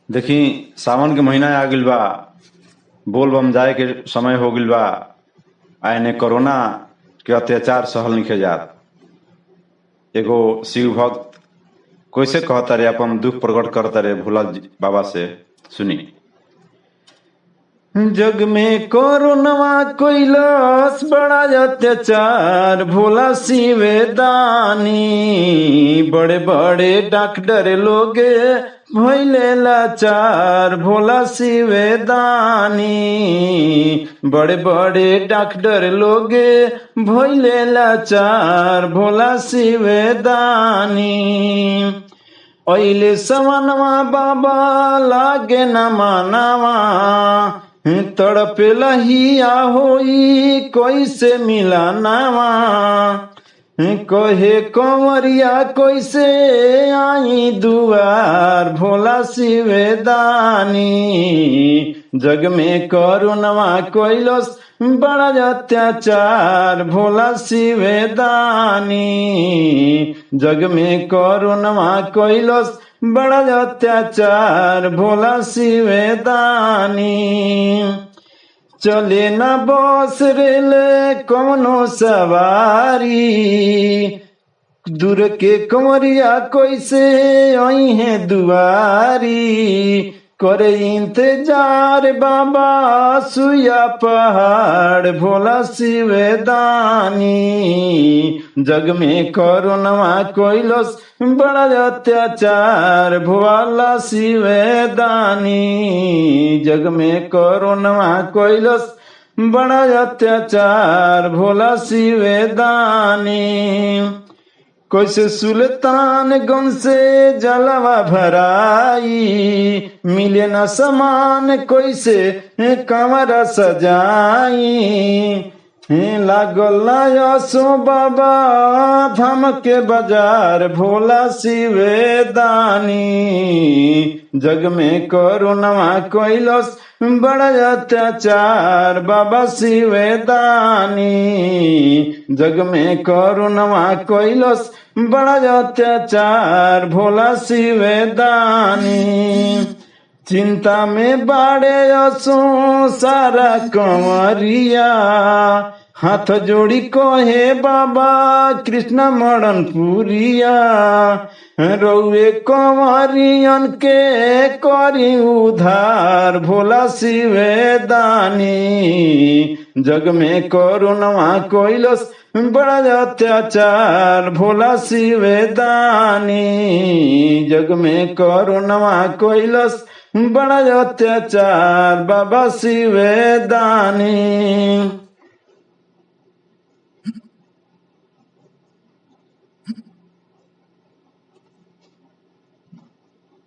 देखी सावन के महीना आ गइल बा। बोल बम जाए के समय हो गइल बा। आने कोरोना के अत्याचार सहल निखे जात। एगो शिव भक्त कैसे कहता रे अपन दुख प्रकट करता रे भोला बाबा से। सुनी। जग में कोरोनवा कैलाश बड़ा अत्याचार, भोला शिव दानी। बड़े बड़े डॉक्टर लोग भइले लाचार, भोला शिव दानी। बड़े बड़े डॉक्टर लोग भइले लाचार, भोला शिव दानी। ओइले सवनवा बाबा लागे न मानवा, तड़पेला हिया होई कैसे मिलानावा। कहे कंवरिया कैसे आई दुआर, भोला शिव दानी। जग में करुणवा कैलस बड़ा अत्याचार, भोला शिव दानी। जग में करुणवा कैलस बड़ा अत्याचार, भोला शिव दानी। चले न बस रेल कौनो सवारी, दूर के कंवरिया कैसे आई है दुआरी। करे इंतजार बाबा सुया पहाड़, भोला शिव दानी। जग में करुणवा कैलस बड़ा अत्याचार, भोला शिव दानी। जग में करुणवा कैलस बड़ा अत्याचार, भोला शिव दानी। कैसे सुल्तानगंज से जलवा भराई, मिले न समान कैसे कमरा सजाई। लागल यसो बाबा धाम के बाजार, भोला शिव दानी। जग में करुणवा कैलस बड़ा अत्याचार, बाबा शिव दानी। जग में करुणवा कैलस बड़ा अत्याचार, भोला शिव दानी। चिंता में बाड़े असो सारा कंवरिया, हाथ जोड़ी कहे बाबा कृष्ण मरण पुरिया। रउए कंवरियन के करी उधार, भोला शिव दानी। जग में करुणवा कैलस बड़ा अत्याचार, भोला शिव दानी। जग में करुणवा कैलस बड़ा अत्याचार, बाबा शिव दानी।